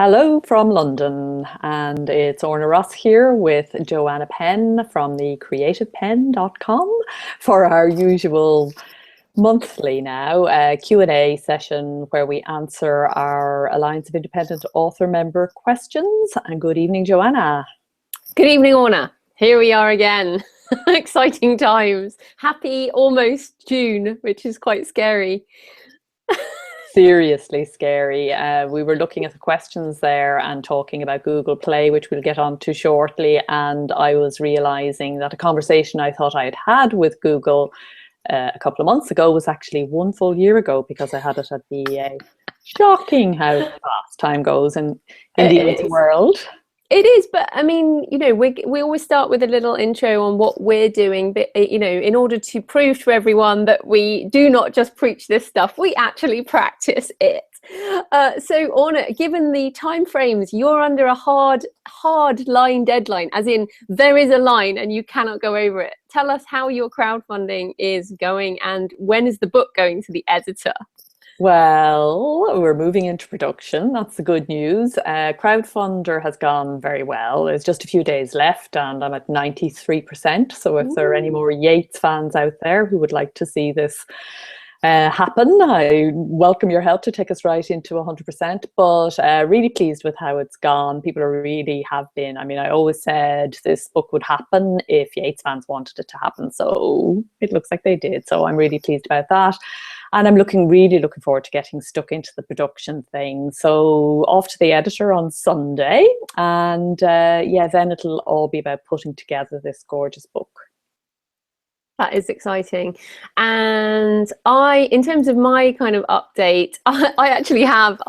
Hello from London, and it's Orna Ross here with Joanna Penn from the creativepenn.com for our usual monthly now Q&A session where we answer our Alliance of Independent Author member questions. And good evening, Joanna. Good evening, Orna. Here we are again. Exciting times. Happy almost June, which is quite scary. Seriously scary. We were looking at the questions there and talking about Google Play, which we'll get on to shortly, and I was realizing that a conversation I thought I had had with Google a couple of months ago was actually 1 full year ago, because I had it at the EA. Shocking how fast time goes in the world. It is, but I mean, you know, we always start with a little intro on what we're doing, but you know, in order to prove to everyone that we do not just preach this stuff, we actually practice it. So Orna, given the time frames, you're under a hard line deadline, as in there is a line and you cannot go over it. Tell us how your crowdfunding is going and when is the book going to the editor? Well, we're moving into production. That's the good news. Crowdfunder has gone very well. There's just a few days left and I'm at 93%. So if there are any more Yeats fans out there who would like to see this happen, I welcome your help to take us right into 100%. But really pleased with how it's gone. People really have been. I mean, I always said this book would happen if Yeats fans wanted it to happen. So it looks like they did. So I'm really pleased about that. And I'm really looking forward to getting stuck into the production thing. So off to the editor on Sunday. And yeah, then it'll all be about putting together this gorgeous book. That is exciting. And in terms of my kind of update, I actually have,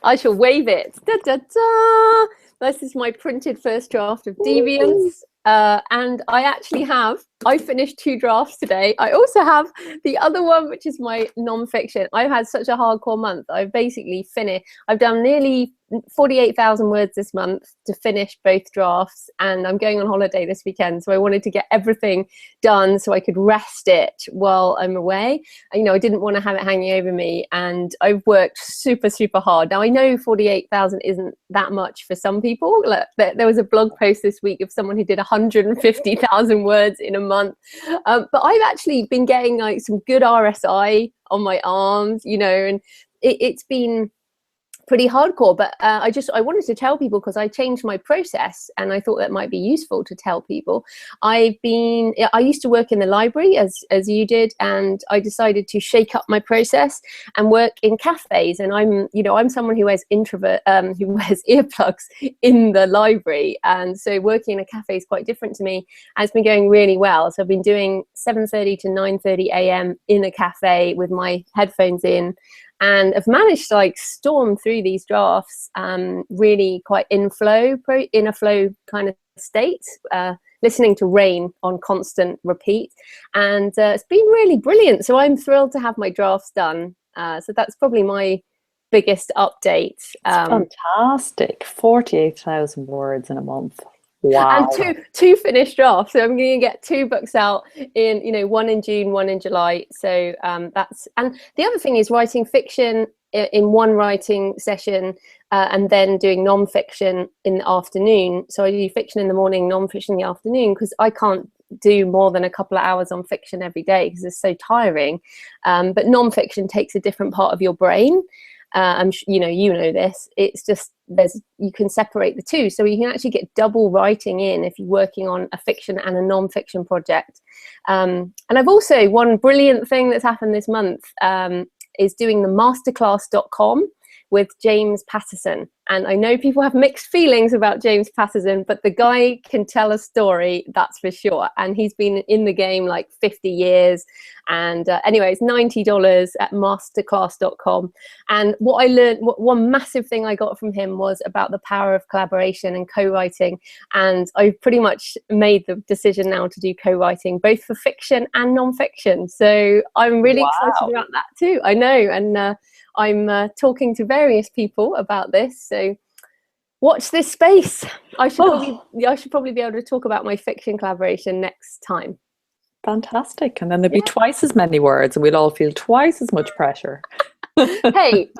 I shall wave it. Da, da, da. This is my printed first draft of Deviants. And I finished 2 drafts today. I also have the other one, which is my non-fiction. I've had such a hardcore month. I've basically finished, I've done nearly 48,000 words this month to finish both drafts, and I'm going on holiday this weekend, so I wanted to get everything done so I could rest it while I'm away. You know, I didn't want to have it hanging over me, and I've worked super hard. Now I know 48,000 isn't that much for some people. There was a blog post this week of someone who did 150,000 words in a month, but I've actually been getting like some good RSI on my arms, you know, and it's been pretty hardcore. But I wanted to tell people, because I changed my process and I thought that might be useful to tell people. I used to work in the library as you did, and I decided to shake up my process and work in cafes. And I'm someone who wears who wears earplugs in the library, and so working in a cafe is quite different to me, and it's been going really well. So I've been doing 7:30 to 9:30 a.m. in a cafe with my headphones in, and I've managed to like storm through these drafts really quite in a flow kind of state, listening to rain on constant repeat, and it's been really brilliant. So I'm thrilled to have my drafts done. So that's probably my biggest update. Fantastic. 48,000 words in a month. Wow. And two finished drafts. So I'm going to get 2 books out in, you know, one in June, one in July. So and the other thing is writing fiction in one writing session and then doing non-fiction in the afternoon. So I do fiction in the morning, non-fiction in the afternoon, because I can't do more than a couple of hours on fiction every day because it's so tiring. But non-fiction takes a different part of your brain. You know this. It's just you can separate the two, so you can actually get double writing in if you're working on a fiction and a non-fiction project. And I've also, one brilliant thing that's happened this month is doing the masterclass.com with James Patterson. And I know people have mixed feelings about James Patterson, but the guy can tell a story, that's for sure. And he's been in the game like 50 years. And anyway, it's $90 at masterclass.com. And what I learned, one massive thing I got from him was about the power of collaboration and co-writing. And I've pretty much made the decision now to do co-writing, both for fiction and non-fiction. So I'm really excited about that too. I know. And I'm talking to various people about this, so watch this space. I should probably be able to talk about my fiction collaboration next time. Fantastic. And then there'll be twice as many words and we'll all feel twice as much pressure. Hey,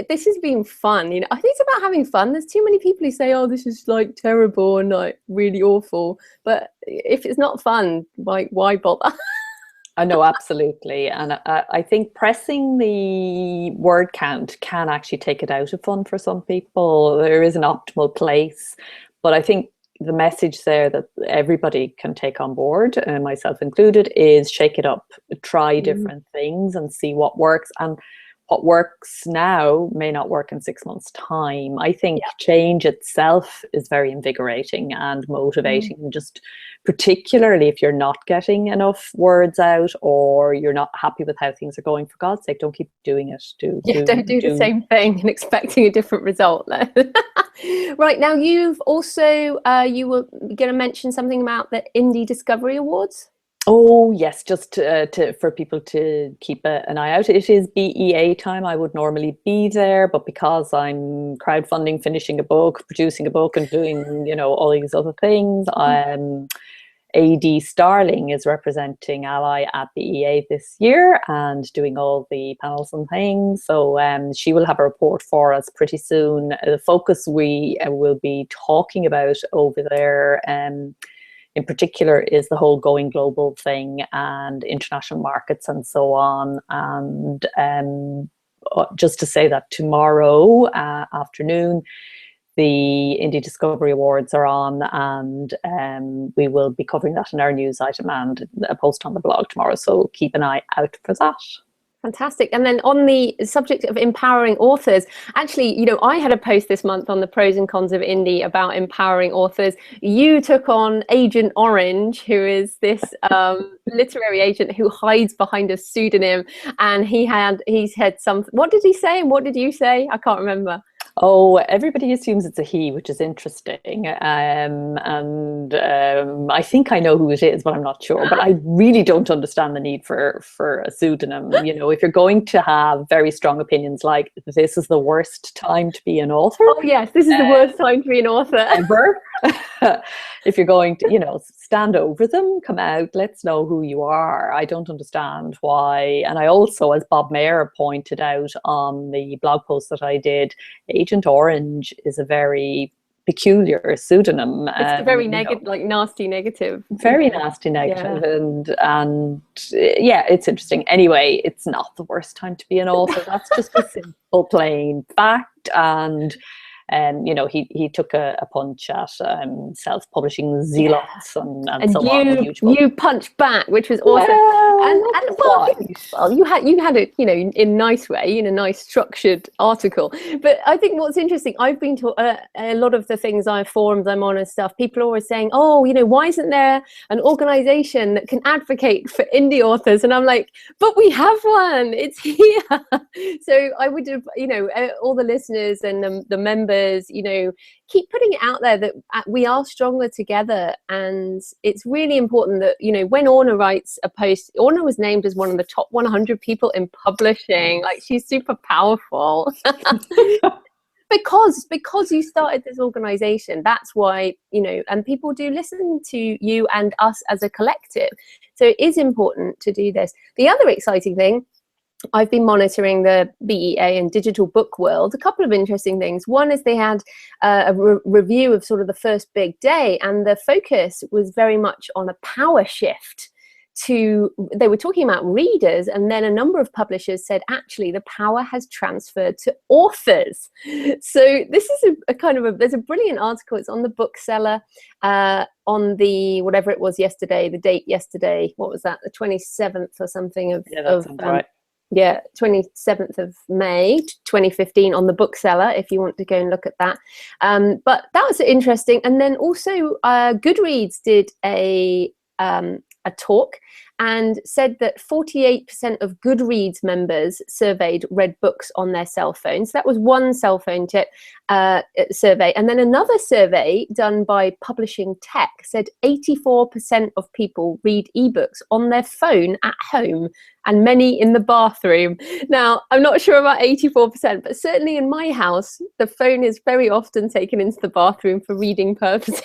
this has been fun. I think it's about having fun. There's too many people who say, "Oh, this is like terrible and like really awful." But if it's not fun, like, why bother? I know, absolutely. And I think pressing the word count can actually take it out of fun for some people. There is an optimal place, but I think the message there that everybody can take on board, myself included, is shake it up, try different things and see what works. And what works now may not work in 6 months' time. I think change itself is very invigorating and motivating, just particularly if you're not getting enough words out or you're not happy with how things are going. For God's sake, don't keep doing it. Don't do the same thing and expecting a different result. Right, now you've also, you were going to mention something about the Indie Discovery Awards. Oh yes, just for people to keep an eye out. It is BEA time. I would normally be there, but because I'm crowdfunding, finishing a book, producing a book, and doing all these other things, AD Starling is representing ALLi at BEA this year and doing all the panels and things. So she will have a report for us pretty soon. The focus we will be talking about over there, in particular, is the whole going global thing and international markets and so on. And just to say that tomorrow afternoon, the Indie Discovery Awards are on, and we will be covering that in our news item and a post on the blog tomorrow. So keep an eye out for that. Fantastic. And then on the subject of empowering authors, actually, I had a post this month on the pros and cons of indie about empowering authors. You took on Agent Orange, who is this literary agent who hides behind a pseudonym, and he said something. What did he say and what did you say? I can't remember. Oh, everybody assumes it's a he, which is interesting. And I think I know who it is, but I'm not sure. But I really don't understand the need for a pseudonym. If you're going to have very strong opinions like this is the worst time to be an author. Oh, yes, this is the worst time to be an author. Ever. If you're going to, stand over them, come out, let's know who you are. I don't understand why. And I also, as Bob Mayer pointed out on the blog post that I did, Agent Orange is a very peculiar pseudonym. It's a very negative, like nasty negative. Very nasty negative. And yeah, it's interesting. Anyway, it's not the worst time to be an author. That's just a simple, plain fact. And he took a punch at self-publishing zealots and so on. You punched back, which was awesome. You had it, in a nice way, in a nice structured article. But I think what's interesting, I've been to a lot of the things forums I'm on and stuff. People are always saying, "Oh, why isn't there an organisation that can advocate for indie authors?" And I'm like, "But we have one. It's here." So I would have, all the listeners and the members, keep putting it out there that we are stronger together. And it's really important that, when Orna writes a post, Orna was named as one of the top 100 people in publishing. Like, she's super powerful. because you started this organization. That's why, and people do listen to you and us as a collective. So it is important to do this. The other exciting thing, I've been monitoring the BEA and digital book world. A couple of interesting things. One is they had a review of sort of the first big day, and the focus was very much on a power shift they were talking about readers, and then a number of publishers said actually the power has transferred to authors. So this is there's a brilliant article. It's on the bookseller on the whatever it was yesterday, the date yesterday. What was that? The 27th or something of right. Yeah, 27th of May, 2015 on the bookseller, if you want to go and look at that. But that was interesting. And then also Goodreads did a talk and said that 48% of Goodreads members surveyed read books on their cell phones. That was one cell phone tip survey. And then another survey done by Publishing Tech said 84% of people read ebooks on their phone at home, and many in the bathroom. Now, I'm not sure about 84%, but certainly in my house, the phone is very often taken into the bathroom for reading purposes.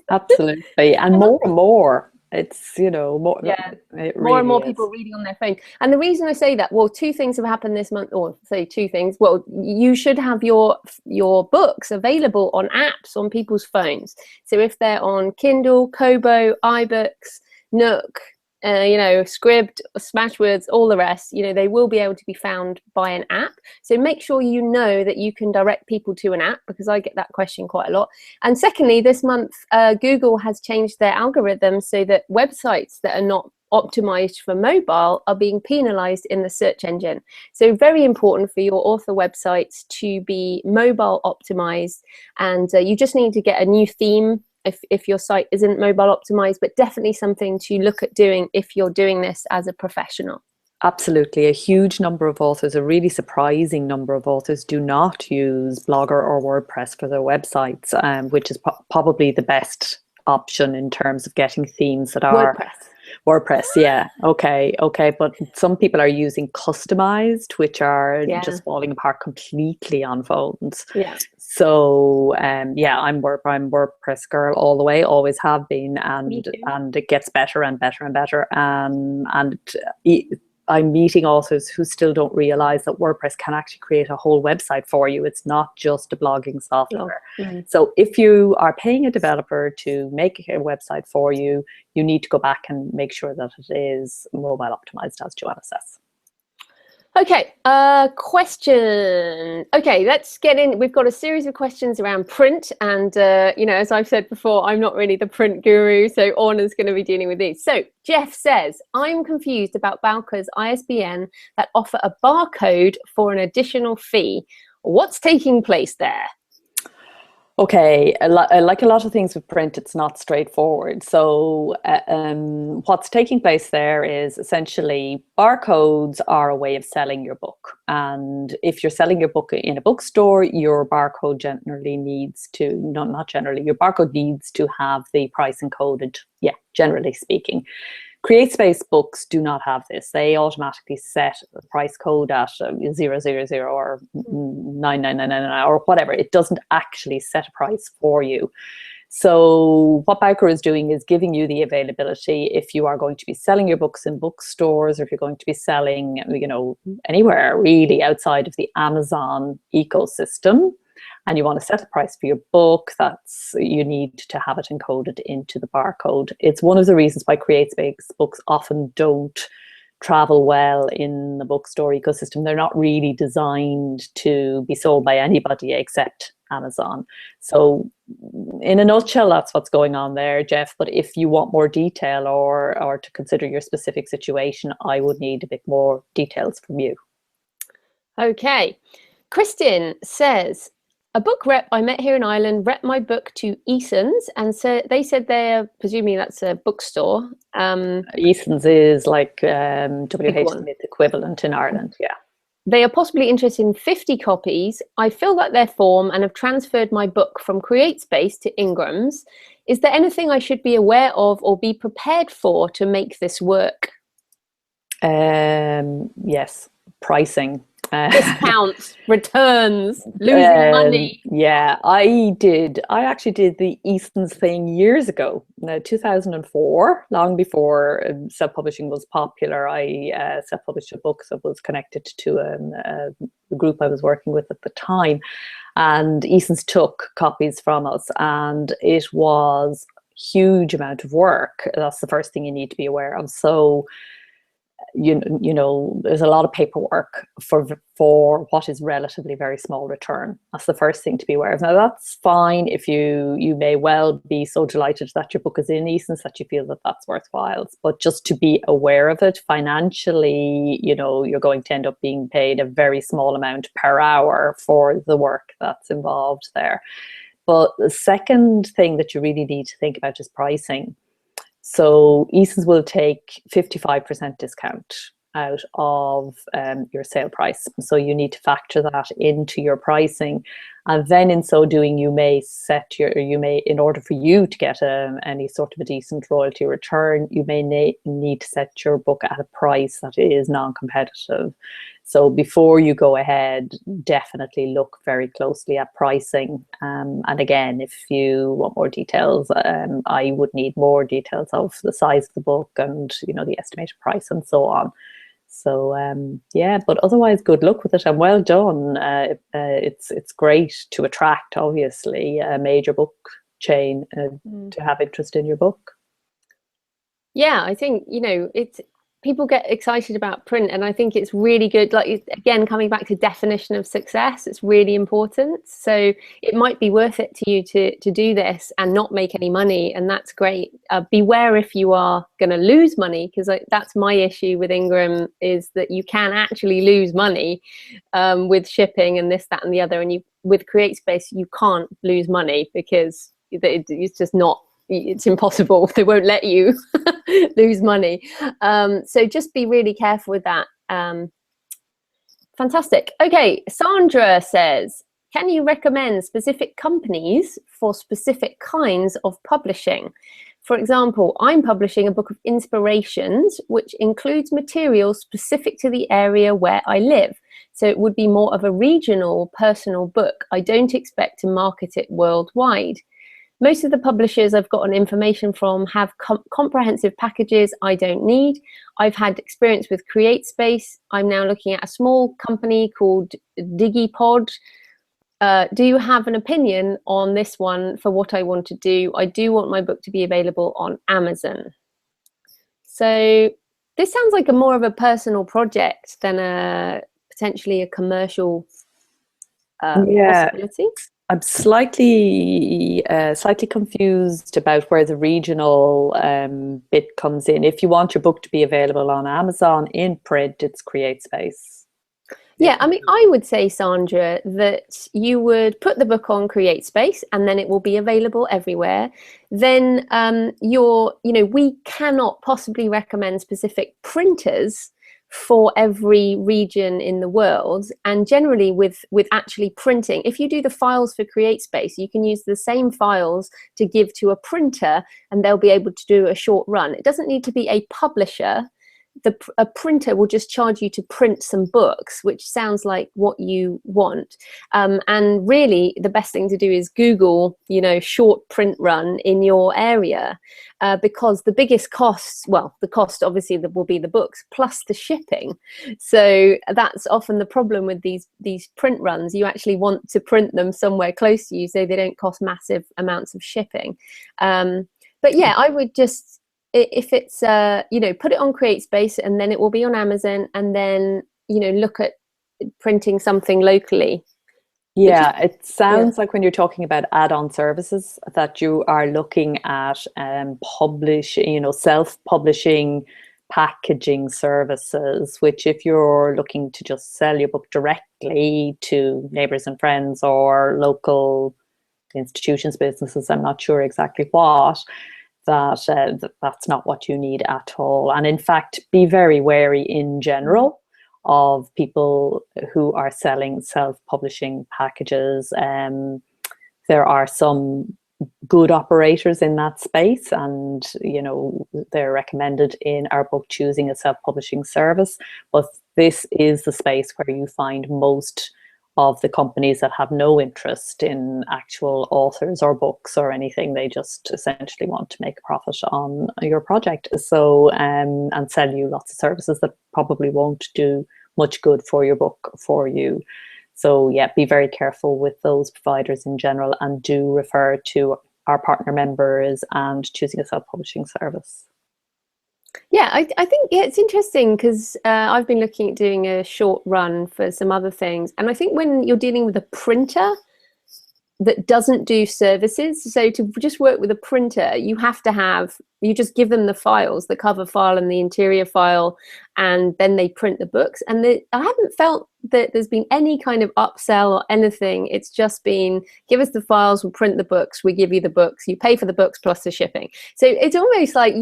Absolutely. And more It's, you know, more, Yeah, it more and really more is. people reading on their phone. And the reason I say that, well, two things have happened this month, or say two things. Well, you should have your books available on apps on people's phones. So if they're on Kindle, Kobo, iBooks, Nook, you know, Scribd, Smashwords, all the rest, you know, they will be able to be found by an app. So make sure you know that you can direct people to an app, because I get that question quite a lot. And secondly, this month, Google has changed their algorithm so that websites that are not optimized for mobile are being penalized in the search engine. So very important for your author websites to be mobile optimized, and you just need to get a new theme if your site isn't mobile optimized, but definitely something to look at doing if you're doing this as a professional. Absolutely. A huge number of authors, a really surprising number of authors, do not use Blogger or WordPress for their websites, which is probably the best option in terms of getting themes that are WordPress, yeah. Okay. But some people are using customized, which are just falling apart completely on phones. Yeah. So yeah, I'm WordPress girl all the way, always have been, and it gets better and better and better. I'm meeting authors who still don't realize that WordPress can actually create a whole website for you. It's not just a blogging software. So if you are paying a developer to make a website for you, you need to go back and make sure that it is mobile optimized, as Joanna says. Okay, question. Okay, let's get in. We've got a series of questions around print, and you know, as I've said before, I'm not really the print guru, so Orna's going to be dealing with these. So Jeff says, I'm confused about Bowker's ISBN that offer a barcode for an additional fee. What's taking place there? Okay, like a lot of things with print, it's not straightforward. So what's taking place there is essentially barcodes are a way of selling your book. And if you're selling your book in a bookstore, your barcode generally needs to, not generally, your barcode needs to have the price encoded, yeah, generally speaking. Createspace books do not have this. They automatically set the price code at 000 or 9999 or whatever. It doesn't actually set a price for you. So what Bowker is doing is giving you the availability if you are going to be selling your books in bookstores, or if you're going to be selling, you know, anywhere really outside of the Amazon ecosystem, and you want to set a price for your book, you need to have it encoded into the barcode. It's one of the reasons why Createspace books often don't travel well in the bookstore ecosystem. They're not really designed to be sold by anybody except Amazon. So in a nutshell, that's what's going on there, Jeff. But if you want more detail or to consider your specific situation, I would need a bit more details from you. Okay. Kristen says, a book rep I met here in Ireland rep my book to Easons, and so they said they're, presumably that's a bookstore. Easons is like WH Smith equivalent in Ireland, yeah. They are possibly interested in 50 copies. I filled out their form and have transferred my book from Createspace to Ingrams. Is there anything I should be aware of or be prepared for to make this work? Yes, pricing. Discounts, returns, losing money. Yeah, I actually did the Easons thing years ago, 2004, long before self-publishing was popular. I self-published a book that was connected to a group I was working with at the time, and Easons took copies from us, and it was a huge amount of work. That's the first thing you need to be aware of. So you know, there's a lot of paperwork for what is relatively very small return. That's the first thing to be aware of. Now, that's fine if you may well be so delighted that your book is in Easons that you feel that that's worthwhile. But just to be aware of it financially, you know, you're going to end up being paid a very small amount per hour for the work that's involved there. But the second thing that you really need to think about is pricing. So Easons will take 55% discount out of your sale price. So you need to factor that into your pricing. And then in so doing, you may in order for you to get any sort of a decent royalty return, you may need to set your book at a price that is non-competitive. So before you go ahead, definitely look very closely at pricing. And again, if you want more details, I would need more details of the size of the book and, you know, the estimated price and so on. So yeah, but otherwise, good luck with it and well done. It's great to attract, obviously, a major book chain to have interest in your book. Yeah, I think, you know, people get excited about print, and I think it's really good. Like, again, coming back to definition of success, it's really important. So it might be worth it to you to do this and not make any money, and that's great. Beware if you are going to lose money, because that's my issue with Ingram, is that you can actually lose money with shipping and this, that, and the other. And with Createspace, you can't lose money because it's just not. It's impossible. They won't let you lose money. So just be really careful with that. Fantastic. Okay, Sandra says, can you recommend specific companies for specific kinds of publishing? For example, I'm publishing a book of inspirations, which includes material specific to the area where I live. So it would be more of a regional, personal book. I don't expect to market it worldwide. Most of the publishers I've gotten information from have comprehensive packages I don't need. I've had experience with Createspace. I'm now looking at a small company called Digipod. Do you have an opinion on this one for what I want to do? I do want my book to be available on Amazon. So this sounds like more of a personal project than potentially a commercial possibility. I'm slightly confused about where the regional bit comes in. If you want your book to be available on Amazon in print, it's Createspace. Yeah, I mean, I would say, Sandra, that you would put the book on Createspace and then it will be available everywhere. Then we cannot possibly recommend specific printers for every region in the world. And generally with actually printing, if you do the files for Createspace, you can use the same files to give to a printer and they'll be able to do a short run. It doesn't need to be a publisher. A printer will just charge you to print some books, which sounds like what you want. And really, the best thing to do is Google, short print run in your area, because the biggest costs, the cost obviously that will be the books plus the shipping. So that's often the problem with these print runs. You actually want to print them somewhere close to you so they don't cost massive amounts of shipping. But yeah, I would just, if it's put it on Createspace and then it will be on Amazon, and then look at printing something locally. Yeah, it sounds like when you're talking about add-on services that you are looking at self-publishing packaging services, which if you're looking to just sell your book directly to neighbors and friends or local institutions, businesses, I'm not sure exactly what, that's not what you need at all. And in fact, be very wary in general of people who are selling self-publishing packages. There are some good operators in that space, and they're recommended in our book choosing a self-publishing service, but this is the space where you find most of the companies that have no interest in actual authors or books or anything. They just essentially want to make a profit on your project. So and sell you lots of services that probably won't do much good for your book for you. So yeah, be very careful with those providers in general, and do refer to our partner members and choosing a self-publishing service. Yeah, I think it's interesting because I've been looking at doing a short run for some other things. And I think when you're dealing with a printer that doesn't do services, so to just work with a printer, you just give them the files, the cover file and the interior file, and then they print the books. And I haven't felt that there's been any kind of upsell or anything. It's just been, give us the files, we'll print the books, we give you the books, you pay for the books plus the shipping. So it's almost like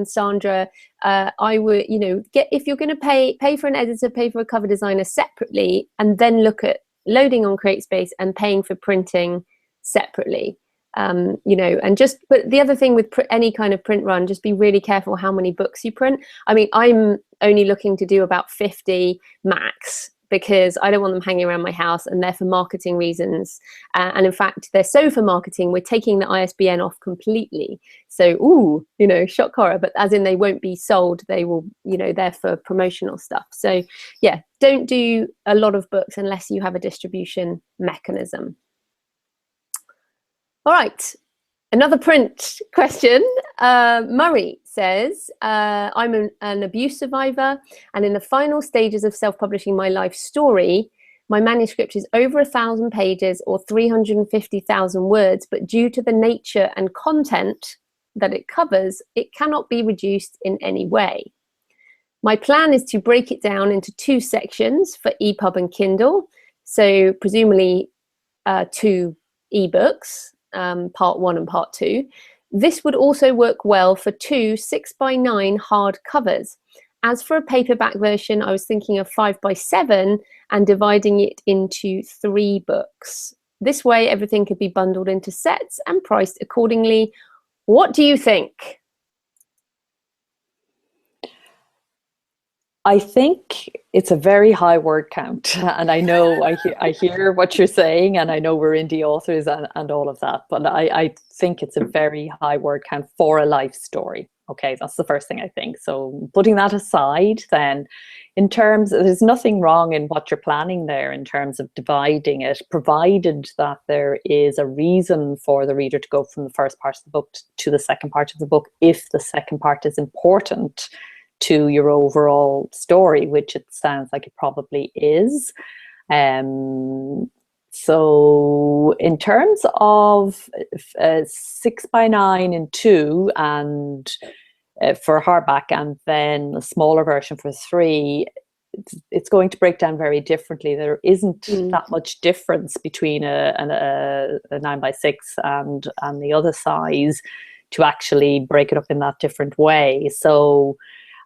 Sandra, I would, if you're going to pay for an editor, pay for a cover designer separately, and then look at loading on Createspace and paying for printing separately. You know, and just, but the other thing with any kind of print run, just be really careful how many books you print. I mean, I'm only looking to do about 50 max, because I don't want them hanging around my house, and they're for marketing reasons. And in fact, they're so for marketing, we're taking the ISBN off completely. So, ooh, you know, shock horror, but as in they won't be sold, they will, you know, they're for promotional stuff. So yeah, don't do a lot of books unless you have a distribution mechanism. All right, another print question. Murray says, I'm an abuse survivor, and in the final stages of self-publishing my life story, my manuscript is over 1,000 pages or 350,000 words, but due to the nature and content that it covers, it cannot be reduced in any way. My plan is to break it down into 2 sections for EPUB and Kindle, so presumably 2 ebooks, part 1 and part 2. This would also work well for 2 6x9 hard covers. As for a paperback version, I was thinking of 5x7 and dividing it into 3 books. This way, everything could be bundled into sets and priced accordingly. What do you think? I think it's a very high word count, and I know I hear what you're saying, and I know we're indie authors and all of that, but I think it's a very high word count for a life story. Okay, that's the first thing I think. So putting that aside, then, in terms, there's nothing wrong in what you're planning there in terms of dividing it, provided that there is a reason for the reader to go from the first part of the book to the second part of the book, if the second part is important to your overall story, which it sounds like it probably is. So in terms of 6x9 in 2 and for hardback, and then a smaller version for 3, it's going to break down very differently. There isn't that much difference between a 9x6 and the other size to actually break it up in that different way. So,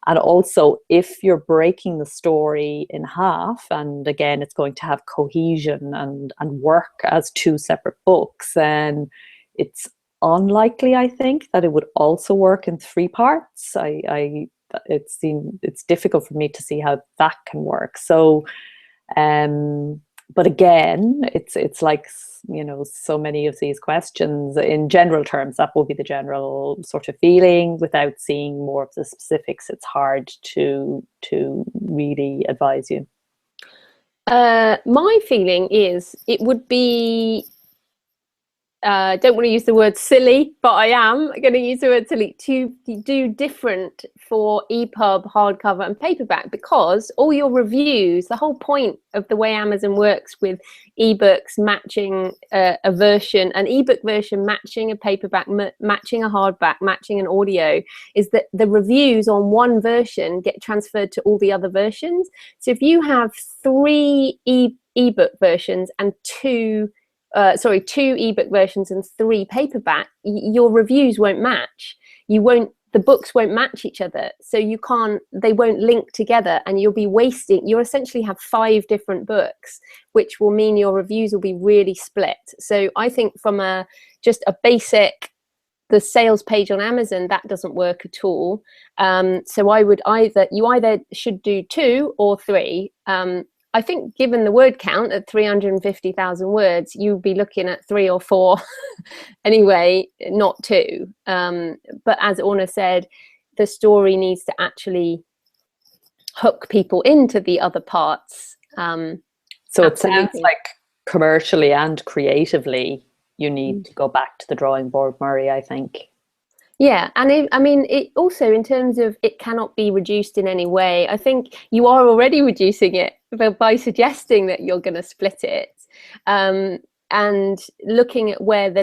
and also, if you're breaking the story in half, and again, it's going to have cohesion and work as 2 separate books, then it's unlikely, I think, that it would also work in 3 parts. It's difficult for me to see how that can work. So, but again, it's like, you know, so many of these questions in general terms, that will be the general sort of feeling. Without seeing more of the specifics, it's hard to really advise you. My feeling is it would be, don't want to use the word silly, but I am going to use the word silly, to do different for EPUB, hardcover and paperback, because all your reviews, the whole point of the way Amazon works with ebooks matching a version, an ebook version matching a paperback, matching a hardback, matching an audio, is that the reviews on one version get transferred to all the other versions. So if you have 3 ebook versions and 2 ebook versions and 3 paperback, your reviews won't match. The books won't match each other, so they won't link together, and you'll be wasting. You essentially have 5 different books, which will mean your reviews will be really split. So I think from just a basic, the sales page on Amazon, that doesn't work at all. So I would either should do 2 or 3. I think given the word count at 350,000 words, you'd be looking at 3 or 4 anyway, not 2. But as Orna said, the story needs to actually hook people into the other parts. So it sounds like commercially and creatively, you need to go back to the drawing board, Murray, I think. Yeah, and it also, in terms of it cannot be reduced in any way, I think you are already reducing it by suggesting that you're going to split it, and looking at where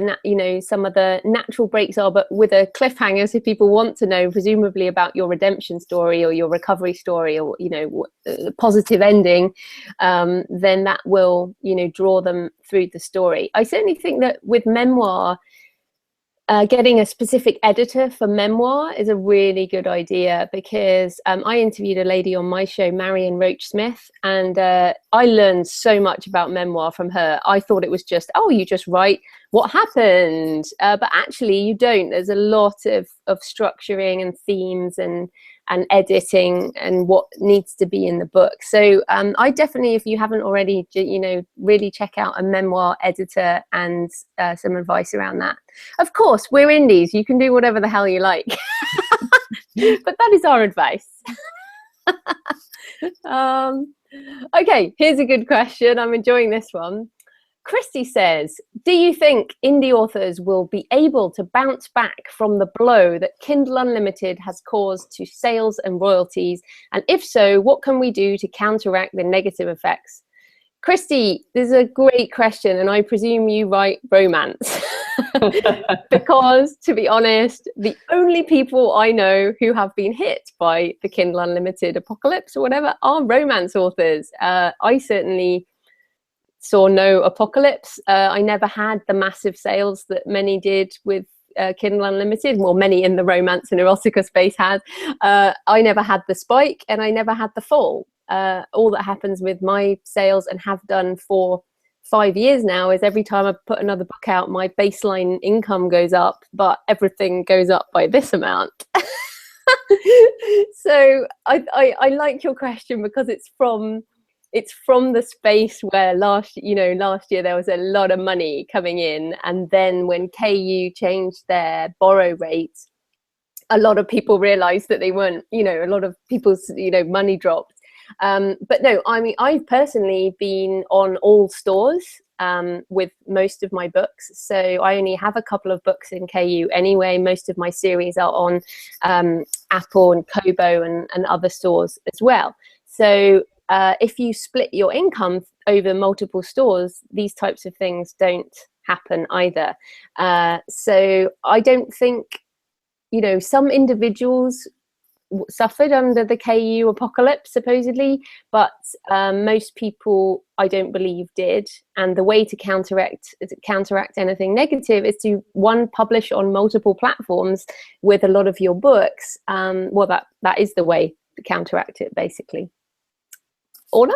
some of the natural breaks are, but with a cliffhanger, so people want to know, presumably, about your redemption story or your recovery story, or positive ending. Then that will draw them through the story. I certainly think that with memoir, getting a specific editor for memoir is a really good idea, because I interviewed a lady on my show, Marion Roach Smith, and I learned so much about memoir from her. I thought it was just, oh, you just write what happened, but actually you don't. There's a lot of structuring and themes and editing and what needs to be in the book. So I definitely, if you haven't already, really check out a memoir editor and some advice around that. Of course, we're indies. You can do whatever the hell you like. But that is our advice. Okay, here's a good question. I'm enjoying this one. Christy says, do you think indie authors will be able to bounce back from the blow that Kindle Unlimited has caused to sales and royalties? And if so, what can we do to counteract the negative effects? Christy, this is a great question, and I presume you write romance. Because, to be honest, the only people I know who have been hit by the Kindle Unlimited apocalypse or whatever are romance authors. I certainly saw no apocalypse. I never had the massive sales that many did with Kindle Unlimited. Well, many in the romance and erotica space had. I never had the spike, and I never had the fall. All that happens with my sales, and have done for 5 years now, is every time I put another book out, my baseline income goes up, but everything goes up by this amount. So I like your question, because it's from the space where last year there was a lot of money coming in, and then when KU changed their borrow rate, a lot of people realized that they weren't, a lot of people's money dropped. But no, I mean, I've personally been on all stores with most of my books, so I only have a couple of books in KU anyway. Most of my series are on Apple and Kobo and other stores as well. So if you split your income over multiple stores, these types of things don't happen either. So I don't think, some individuals suffered under the KU apocalypse, supposedly, but most people, I don't believe, did. And the way to counteract anything negative is to, one, publish on multiple platforms with a lot of your books. Well, that is the way to counteract it, basically. Orna?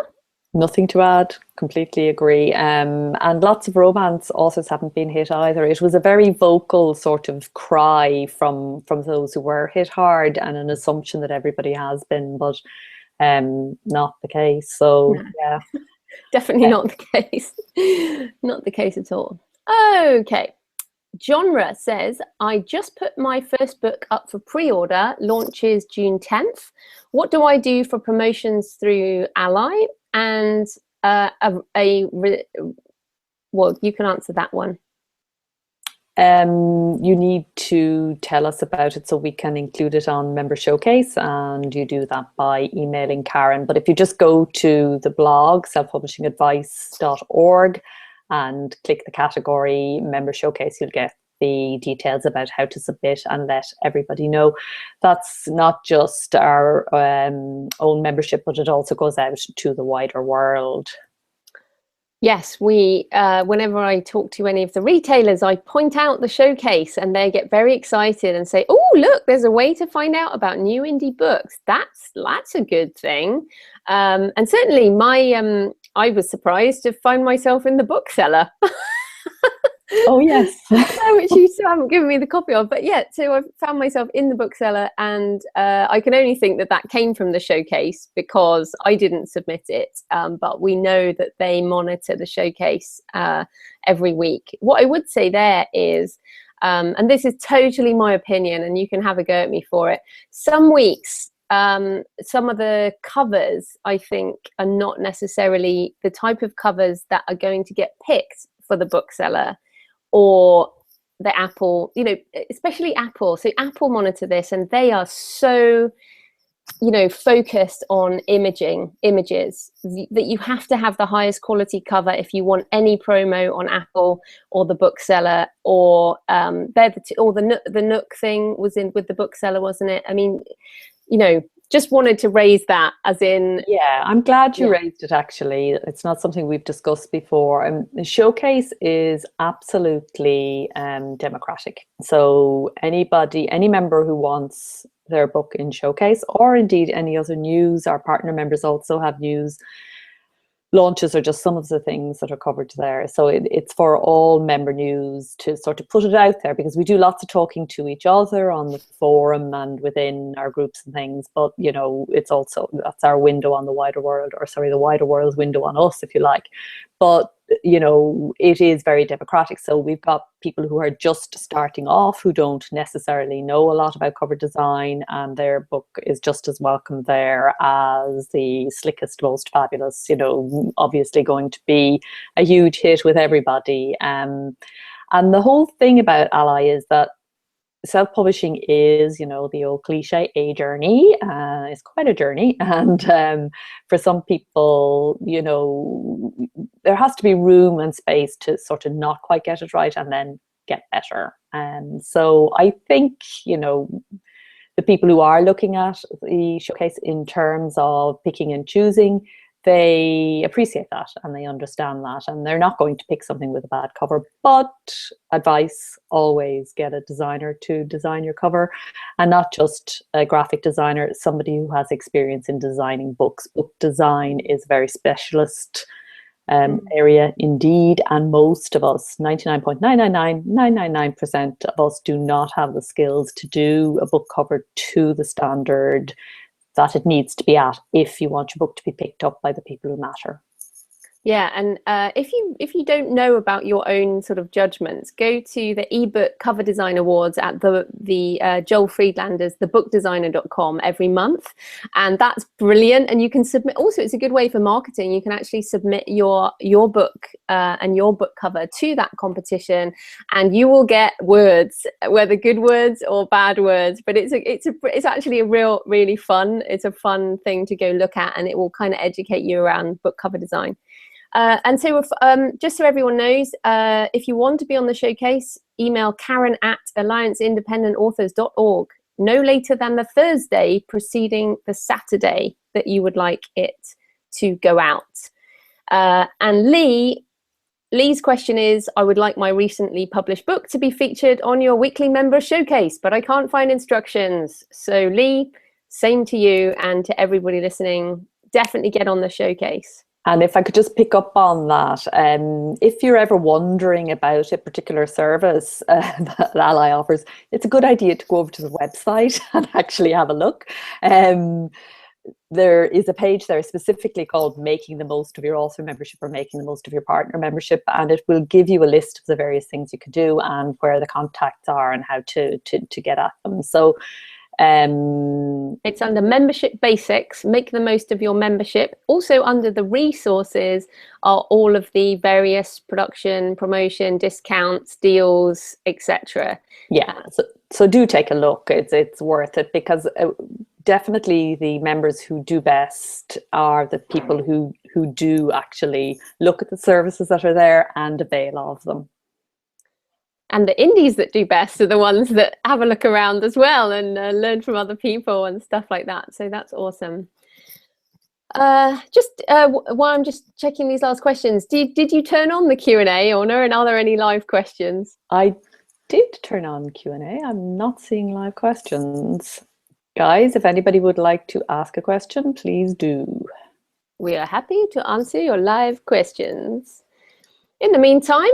Nothing to add. Completely agree. And lots of romance authors haven't been hit either. It was a very vocal sort of cry from those who were hit hard, and an assumption that everybody has been, but not the case. So no. Yeah, definitely not the case. Not the case at all. Okay. Genre says, I just put my first book up for pre-order, launches June 10th. What do I do for promotions through ALLi? And well, you can answer that one. You need to tell us about it so we can include it on Member Showcase, and you do that by emailing Karen. But if you just go to the blog, selfpublishingadvice.org, and click the category Member Showcase, you'll get the details about how to submit, and let everybody know. That's not just our own membership, but it also goes out to the wider world. Yes, we whenever I talk to any of the retailers, I point out the showcase, and they get very excited and say, oh, look, there's a way to find out about new indie books. That's a good thing. And certainly I was surprised to find myself in the bookseller. Oh, yes. Which you still haven't given me the copy of, but yeah, so I found myself in the bookseller, and I can only think that came from the showcase, because I didn't submit it, but we know that they monitor the showcase every week. What I would say there is, and this is totally my opinion, and you can have a go at me for it, some weeks some of the covers, I think, are not necessarily the type of covers that are going to get picked for the bookseller or the Apple, especially Apple. So Apple monitor this, and they are so, focused on images that you have to have the highest quality cover if you want any promo on Apple or the bookseller, or the Nook thing was in with the bookseller, wasn't it? I mean, just wanted to raise that, as in. Yeah, I'm glad you raised it, actually. It's not something we've discussed before. The showcase is absolutely democratic. So anybody, any member who wants their book in showcase, or indeed any other news, our partner members also have news launches, are just some of the things that are covered there. So it's for all member news to sort of put it out there, because we do lots of talking to each other on the forum and within our groups and things. But, you know, it's also, that's our window on the wider world, or sorry, the wider world's window on us, if you like. But, you know, it is very democratic. So we've got people who are just starting off, who don't necessarily know a lot about cover design, and their book is just as welcome there as the slickest, most fabulous, you know, obviously going to be a huge hit with everybody. And the whole thing about ALLi is that self-publishing is, you know, the old cliche, a journey. It's quite a journey, and for some people, you know, there has to be room and space to sort of not quite get it right and then get better. And so I think, you know, the people who are looking at the showcase in terms of picking and choosing, they appreciate that and they understand that, and they're not going to pick something with a bad cover. But advice, always get a designer to design your cover, and not just a graphic designer, somebody who has experience in designing books. Book design is a very specialist area indeed, and most of us, 99.999999% of us, do not have the skills to do a book cover to the standard that it needs to be at if you want your book to be picked up by the people who matter. Yeah, and if you don't know about your own sort of judgments, go to the ebook cover design awards at the Joel Friedlander's thebookdesigner.com every month, and that's brilliant. And you can submit. Also, it's a good way for marketing. You can actually submit your book and your book cover to that competition, and you will get words, whether good words or bad words. But it's actually really fun. It's a fun thing to go look at, and it will kind of educate you around book cover design. And so just so everyone knows, if you want to be on the showcase, email Karen@allianceindependentauthors.org no later than the Thursday preceding the Saturday that you would like it to go out. And Lee's question is, I would like my recently published book to be featured on your weekly member showcase, but I can't find instructions. So Lee, same to you and to everybody listening, definitely get on the showcase. And if I could just pick up on that, if you're ever wondering about a particular service that ALLi offers, it's a good idea to go over to the website and actually have a look. There is a page there specifically called Making the Most of Your Author Membership or Making the Most of Your Partner Membership, and it will give you a list of the various things you could do and where the contacts are and how to get at them. So it's under membership basics, make the most of your membership. Also under the resources are all of the various production, promotion, discounts, deals, etc. Yeah, so do take a look. It's worth it, because definitely the members who do best are the people who do actually look at the services that are there and avail of them. And the indies that do best are the ones that have a look around as well and learn from other people and stuff like that. So that's awesome. While I'm just checking these last questions, did you turn on the Q&A, Orna, and are there any live questions? I did turn on Q&A. I'm not seeing live questions. Guys, if anybody would like to ask a question, please do. We are happy to answer your live questions. In the meantime,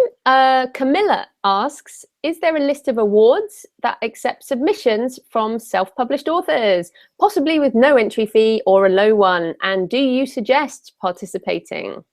Camilla asks, is there a list of awards that accept submissions from self-published authors, possibly with no entry fee or a low one? And do you suggest participating?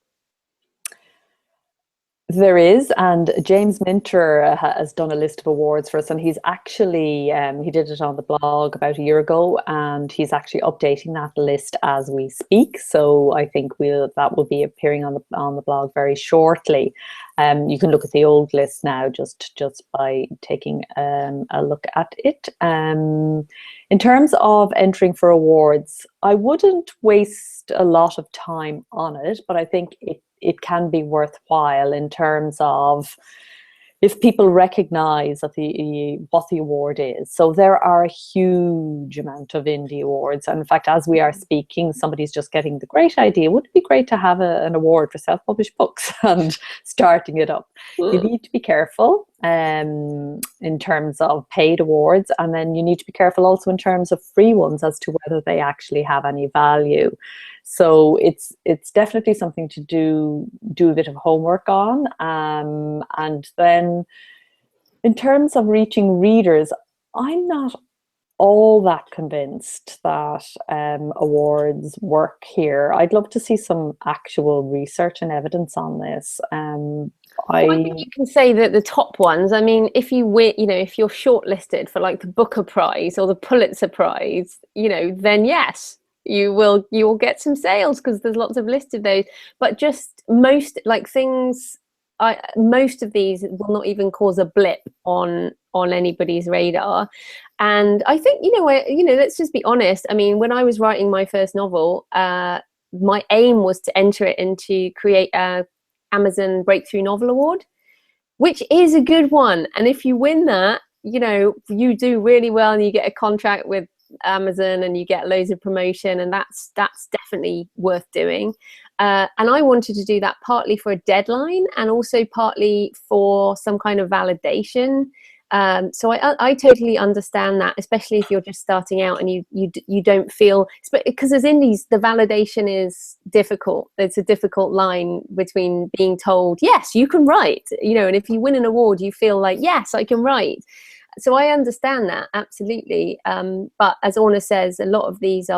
There is, and James Minter has done a list of awards for us, and he's actually, he did it on the blog about a year ago, and he's actually updating that list as we speak. So I think that will be appearing on the blog very shortly. You can look at the old list now just by taking a look at it. In terms of entering for awards, I wouldn't waste a lot of time on it, but I think it can be worthwhile in terms of if people recognize that what the award is. So there are a huge amount of indie awards. And in fact, as we are speaking, somebody's just getting the great idea. Wouldn't it be great to have an award for self-published books and starting it up? You need to be careful in terms of paid awards. And then you need to be careful also in terms of free ones as to whether they actually have any value. So it's definitely something to do a bit of homework on. And then in terms of reaching readers, I'm not all that convinced that awards work here. I'd love to see some actual research and evidence on this. I think you can say that the top ones, I mean, if you win, if you're shortlisted for like the Booker Prize or the Pulitzer Prize, then yes, you will get some sales because there's lots of lists of those. But just most of these will not even cause a blip on anybody's radar. And I think let's just be honest. I mean, when I was writing my first novel, my aim was to enter it into create a Amazon Breakthrough Novel Award, which is a good one. And if you win that, you do really well and you get a contract with Amazon and you get loads of promotion, and that's definitely worth doing. And I wanted to do that partly for a deadline and also partly for some kind of validation. So I totally understand that, especially if you're just starting out and you don't feel, because as indies, the validation is difficult. It's a difficult line between being told, yes, you can write, and if you win an award, you feel like, yes, I can write. So I understand that, absolutely. But as Orna says, a lot of these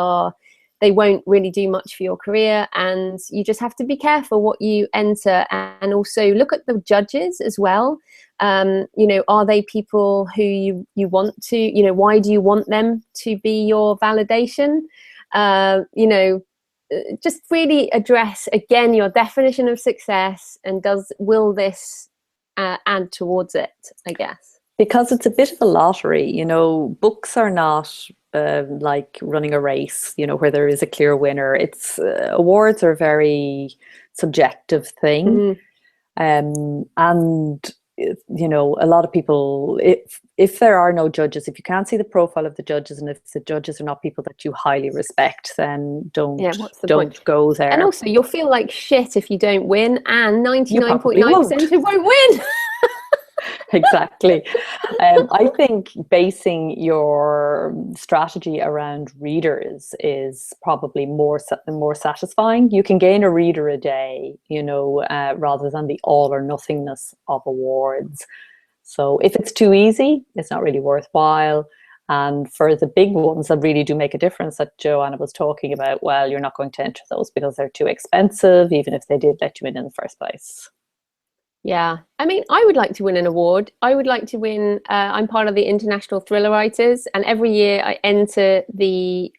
they won't really do much for your career, and you just have to be careful what you enter, and also look at the judges as well. Are they people who you want to, why do you want them to be your validation? Just really address again your definition of success, and will this add towards it, I guess. Because it's a bit of a lottery, books are not like running a race, where there is a clear winner. It's awards are a very subjective thing. And a lot of people, if there are no judges, if you can't see the profile of the judges, and if the judges are not people that you highly respect, then don't go there. And also you'll feel like shit if you don't win, and 99.9% who won't win. Exactly. I think basing your strategy around readers is probably more satisfying. You can gain a reader a day, rather than the all or nothingness of awards. So if it's too easy, it's not really worthwhile. And for the big ones that really do make a difference that Joanna was talking about, well, you're not going to enter those because they're too expensive, even if they did let you in the first place. Yeah, I mean, I would like to win an award. I would like to win. I'm part of the International Thriller Writers, and every year I enter the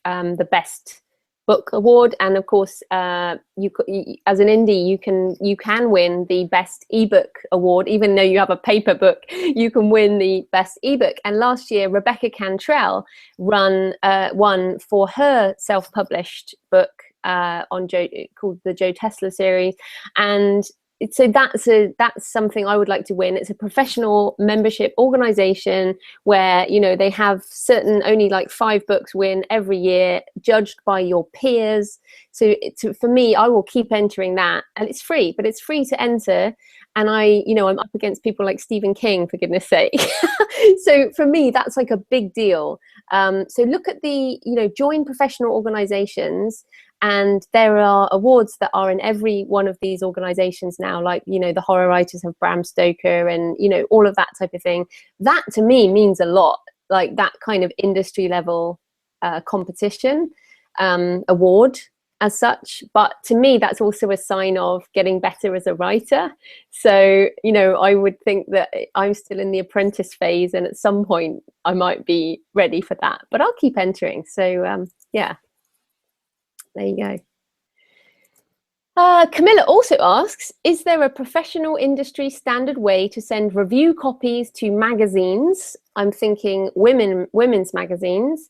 Best Book Award. And of course, as an indie, you can win the Best Ebook Award, even though you have a paper book. You can win the Best Ebook. And last year, Rebecca Cantrell won for her self-published book called the Joe Tesla series, and so that's something I would like to win. It's a professional membership organization where they have only like 5 books win every year, judged by your peers. So for me, I will keep entering that, and it's free, but it's free to enter. And I'm up against people like Stephen King, for goodness sake. So for me, that's like a big deal. So look at join professional organizations. And there are awards that are in every one of these organizations now, like, the horror writers have Bram Stoker and, all of that type of thing. That to me means a lot, like that kind of industry level competition award as such. But to me, that's also a sign of getting better as a writer. So, I would think that I'm still in the apprentice phase, and at some point I might be ready for that, but I'll keep entering. So, yeah. There you go. Camilla also asks, is there a professional industry standard way to send review copies to magazines? I'm thinking women's magazines.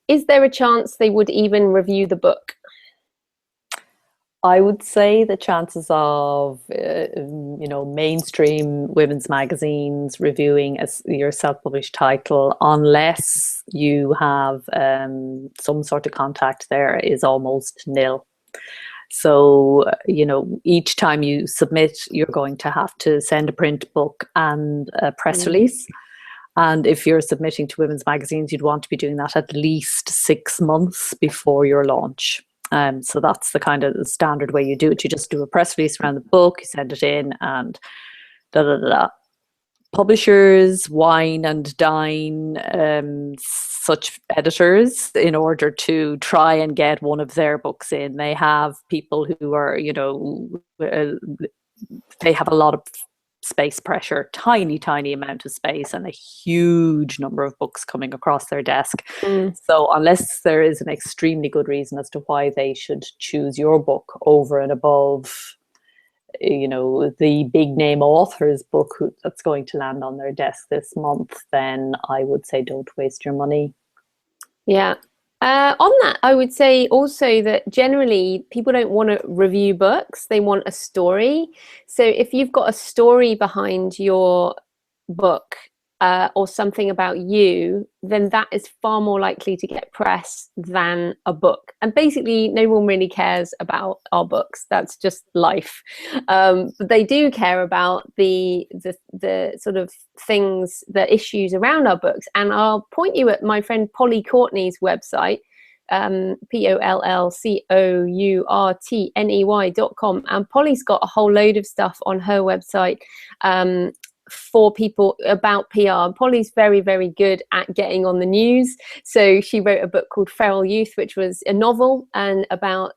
Is there a chance they would even review the book? I would say the chances of, mainstream women's magazines reviewing your self-published title, unless you have some sort of contact there, is almost nil. So, each time you submit, you're going to have to send a print book and a press release. And if you're submitting to women's magazines, you'd want to be doing that at least 6 months before your launch. So that's the kind of the standard way you do it. You just do a press release around the book, you send it in, and da da da da. Publishers wine and dine such editors in order to try and get one of their books in. They have people who are, they have a lot of space pressure, tiny amount of space, and a huge number of books coming across their desk. So unless there is an extremely good reason as to why they should choose your book over and above, the big name author's book that's going to land on their desk this month, then I would say don't waste your money. Yeah. On that, I would say also that generally people don't want to review books, they want a story. So if you've got a story behind your book or something about you, then that is far more likely to get press than a book. And basically no one really cares about our books, that's just life. But they do care about the sort of things, the issues around our books. And I'll point you at my friend Polly Courtney's website, POLLCOURTNEY.com, and Polly's got a whole load of stuff on her website for people about PR. Polly's very, very good at getting on the news. So she wrote a book called Feral Youth, which was a novel and about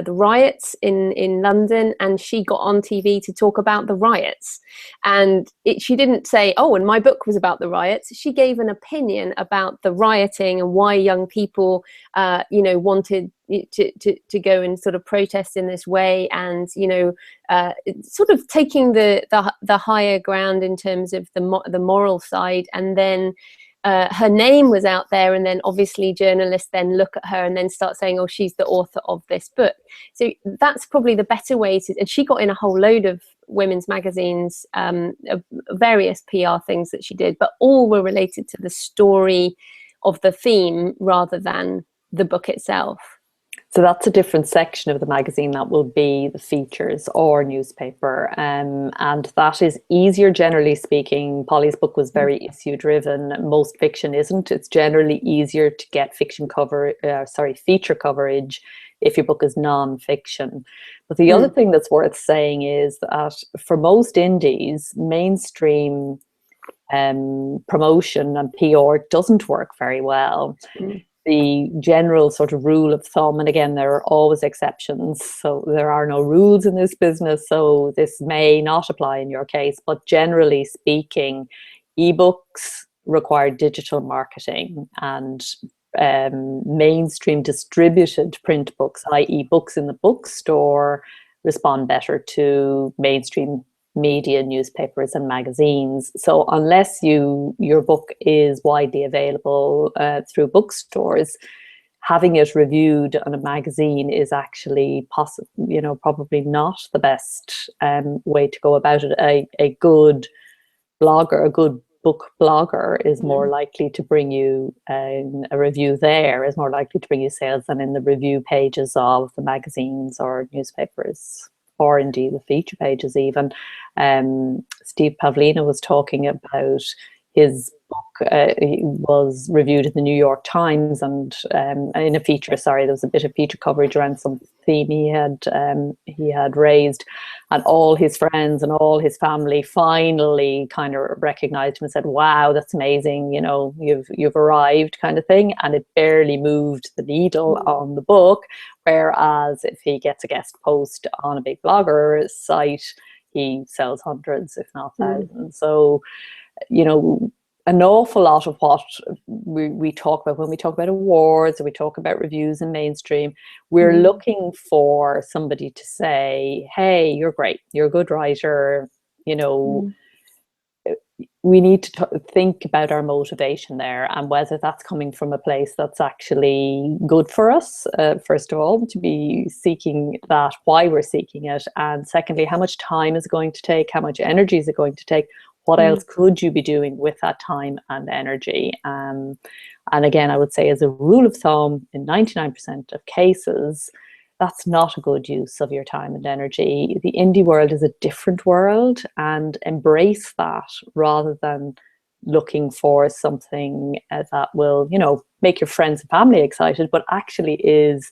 the riots in London, and she got on TV to talk about the riots. And she didn't say, oh, and my book was about the riots. She gave an opinion about the rioting and why young people, wanted to go and sort of protest in this way, and sort of taking the higher ground in terms of the moral side. And then her name was out there, and then obviously journalists then look at her and then start saying, oh, she's the author of this book. So that's probably the better way to, and she got in a whole load of women's magazines, various PR things that she did, but all were related to the story of the theme rather than the book itself. So that's a different section of the magazine. That will be the features or newspaper. And that is easier, generally speaking. Polly's book was very issue driven. Most fiction isn't. It's generally easier to get feature coverage if your book is non-fiction. But the other thing that's worth saying is that for most indies, mainstream promotion and PR doesn't work very well. The general sort of rule of thumb, and again, there are always exceptions, so there are no rules in this business, so this may not apply in your case, but generally speaking, ebooks require digital marketing, and mainstream distributed print books, i.e. books in the bookstore, respond better to mainstream media, newspapers and magazines. So unless your book is widely available through bookstores, having it reviewed on a magazine is actually probably not the best way to go about it. A good blogger, a good book blogger is more likely to bring you a review there, is more likely to bring you sales than in the review pages of the magazines or newspapers, or indeed the feature pages even. Steve Pavlina was talking about his book. He was reviewed in the New York Times, and in a feature, there was a bit of feature coverage around some theme he had raised, and all his friends and all his family finally kind of recognized him and said, wow, that's amazing, you've arrived, kind of thing. And it barely moved the needle on the book, whereas if he gets a guest post on a big blogger site, he sells hundreds if not thousands. So an awful lot of what we talk about when we talk about awards or we talk about reviews in mainstream, we're looking for somebody to say, hey, you're great, you're a good writer, we need to think about our motivation there, and whether that's coming from a place that's actually good for us, first of all, to be seeking that, why we're seeking it, and secondly, how much time is it going to take, how much energy is it going to take, what else could you be doing with that time and energy. And again, I would say, as a rule of thumb, in 99% of cases, that's not a good use of your time and energy. The indie world is a different world, and embrace that rather than looking for something that will, you know, make your friends and family excited, but actually is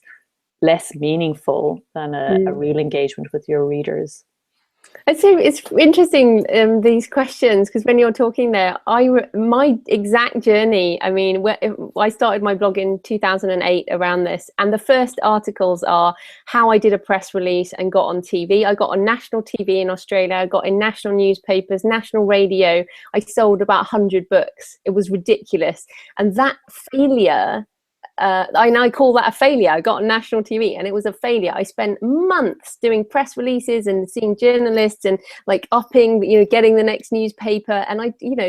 less meaningful than a real engagement with your readers. It's interesting, these questions, because when you're talking there, my exact journey, I mean, I started my blog in 2008 around this, and the first articles are how I did a press release and got on TV. I got on national TV in Australia, I got in national newspapers, national radio. I sold about 100 books. It was ridiculous. And that failure, I call that a failure. I got on national TV and it was a failure. I spent months doing press releases and seeing journalists and like upping, you know, getting the next newspaper. And I, you know,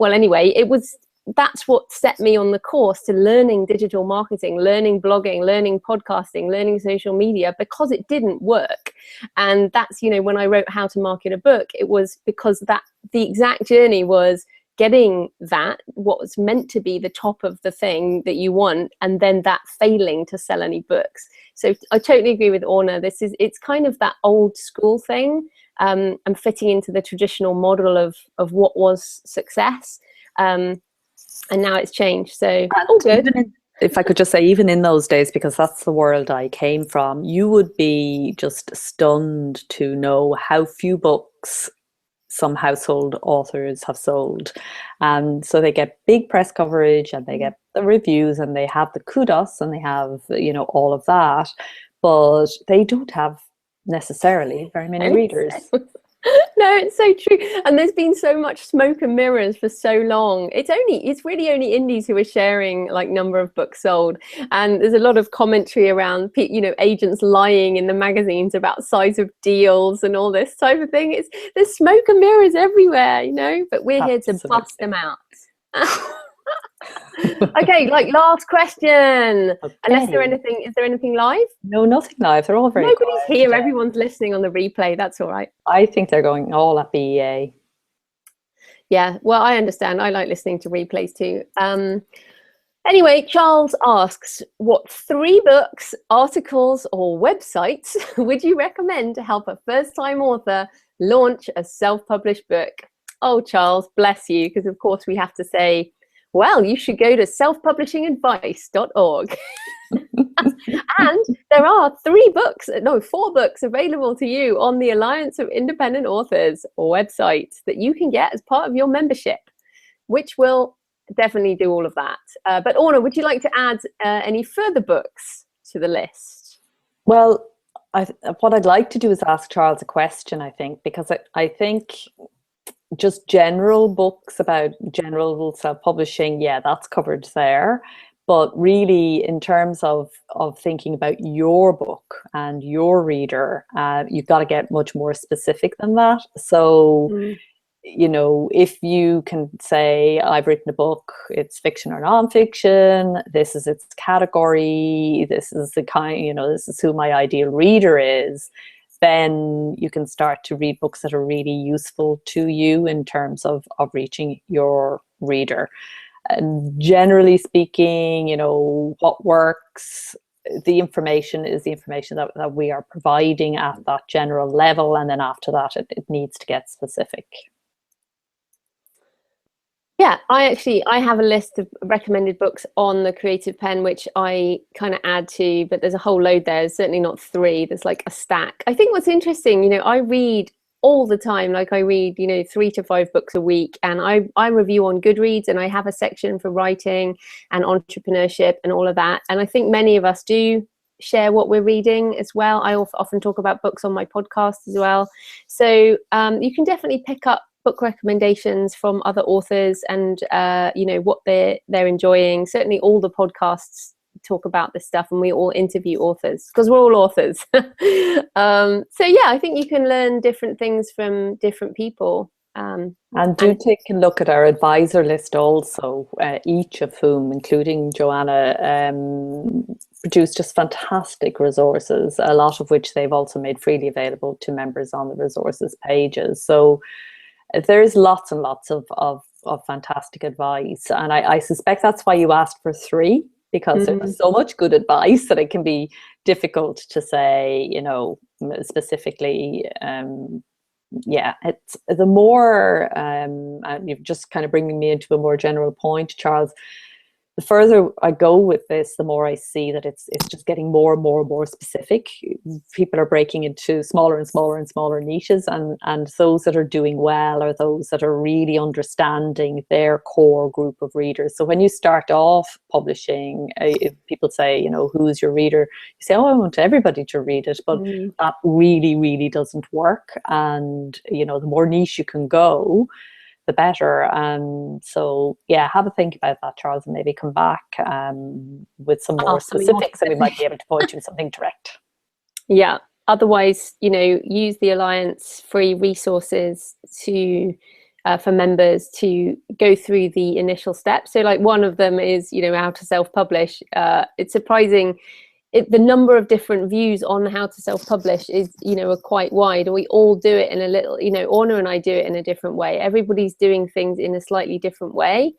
anyway, that's what set me on the course to learning digital marketing, learning blogging, learning podcasting, learning social media, because it didn't work. And that's, you know, when I wrote How to Market a Book, it was because the exact journey was getting what was meant to be the top of the thing that you want, and then that failing to sell any books. So I totally agree with Orna. It's kind of that old school thing, and fitting into the traditional model of what was success, and now it's changed. So all good. If I could just say, even in those days, because that's the world I came from, you would be just stunned to know how few books some household authors have sold. And so they get big press coverage and they get the reviews and they have the kudos and they have, you know, all of that, but they don't have necessarily very many readers. No, it's so true. And there's been so much smoke and mirrors for so long. It's really only indies who are sharing like number of books sold. And there's a lot of commentary around, you know, agents lying in the magazines about size of deals and all this type of thing. There's smoke and mirrors everywhere, you know, but we're here to bust them out. Okay, like last question. Okay. Unless is there anything live? No, nothing live. They're all very Nobody's here. Today. Everyone's listening on the replay. That's all right. I think they're going all at BEA. Yeah, well, I understand. I like listening to replays too. Anyway, Charles asks, what 3 books, articles, or websites would you recommend to help a first-time author launch a self-published book? Oh, Charles, bless you, because of course we have to say, well, you should go to selfpublishingadvice.org. And there are 4 books available to you on the Alliance of Independent Authors website that you can get as part of your membership, which will definitely do all of that. But Orna, would you like to add any further books to the list? Well, what I'd like to do is ask Charles a question, I think, because I think just general books about general self-publishing, yeah, that's covered there. But really, in terms of thinking about your book and your reader, you've got to get much more specific than that. So, you know, if you can say, I've written a book, it's fiction or nonfiction, this is its category, this is the kind, you know, this is who my ideal reader is, then you can start to read books that are really useful to you in terms of reaching your reader. And generally speaking, you know, what works, the information is the information that we are providing at that general level. And then after that, it needs to get specific. Yeah, I have a list of recommended books on the Creative Pen, which I kind of add to, but there's a whole load there. There's certainly not 3. There's like a stack. I think what's interesting, you know, I read all the time. Like I read, you know, 3 to 5 books a week, and I review on Goodreads, and I have a section for writing and entrepreneurship and all of that. And I think many of us do share what we're reading as well. I often talk about books on my podcast as well. So you can definitely pick up book recommendations from other authors and you know, what they're enjoying. Certainly all the podcasts talk about this stuff, and we all interview authors because we're all authors. So yeah, I think you can learn different things from different people. And do take a look at our advisor list also, each of whom, including Joanna, produced just fantastic resources, a lot of which they've also made freely available to members on the resources pages. So there's lots and lots of fantastic advice. And I suspect that's why you asked for 3, because there's so much good advice that it can be difficult to say, you know, specifically. Yeah, it's the more, and you're just kind of bringing me into a more general point, Charles. The further I go with this, the more I see that it's just getting more and more and more specific. People are breaking into smaller and smaller and smaller niches, and those that are doing well are those that are really understanding their core group of readers. So when you start off publishing, if people say, you know, who's your reader? You say, oh, I want everybody to read it, but that really, really doesn't work. And, you know, the more niche you can go, the better. So yeah, have a think about that, Charles, and maybe come back with some more specifics, and we might be able to point you to something direct. Yeah, otherwise, you know, use the Alliance free resources to for members to go through the initial steps. So like one of them is, you know, how to self-publish. It's surprising. The number of different views on how to self-publish is, you know, are quite wide. We all do it in a little, you know, Orna and I do it in a different way. Everybody's doing things in a slightly different way.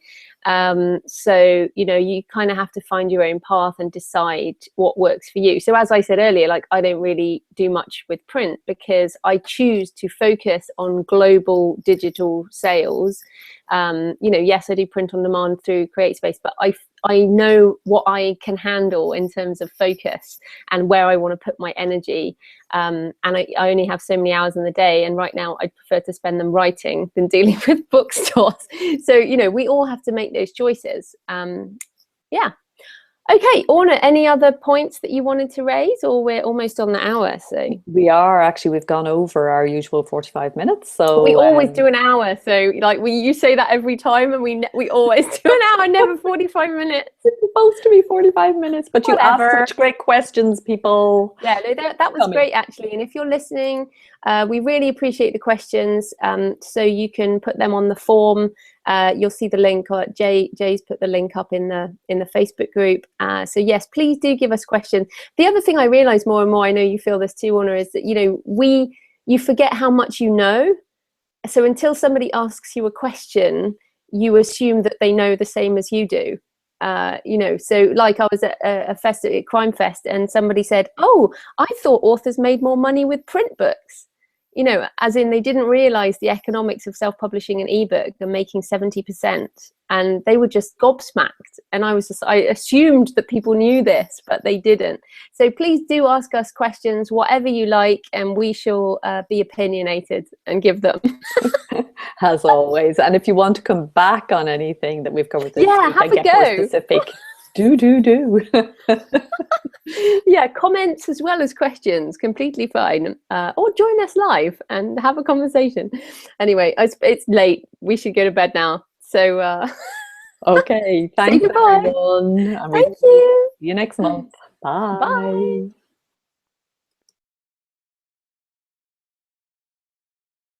So, you know, you kind of have to find your own path and decide what works for you. So as I said earlier, like I don't really do much with print because I choose to focus on global digital sales. You know, yes, I do print on demand through Createspace, but I know what I can handle in terms of focus and where I want to put my energy. And I only have so many hours in the day. And right now I'd prefer to spend them writing than dealing with bookstores. So, you know, we all have to make those choices. Yeah. Okay, Orna, any other points that you wanted to raise, or we're almost on the hour? So we are actually, we've gone over our usual 45 minutes. So we always do an hour. So like you say that every time, and we always do an hour, never 45 minutes. It's supposed to be 45 minutes, but you asked such great questions, people. Yeah, no, that was great actually. And if you're listening, we really appreciate the questions. So you can put them on the form. You'll see the link. Jay's put the link up in the Facebook group. So yes, please do give us questions. The other thing I realize more and more, I know you feel this too, Orna, is that, you know, you forget how much you know. So until somebody asks you a question, you assume that they know the same as you do. You know, so like I was at a fest at Crime Fest, and somebody said, "Oh, I thought authors made more money with print books." You know, as in they didn't realize the economics of self-publishing an ebook and making 70%, and they were just gobsmacked. And I assumed that people knew this, but they didn't. So please do ask us questions, whatever you like, and we shall be opinionated and give them. As always. And if you want to come back on anything that we've covered this week and get more specific, do. Yeah, comments as well as questions, completely fine. Or join us live and have a conversation. Anyway, it's late. We should go to bed now. So okay, thanks everyone. Thank you. See you next month. Bye. Bye.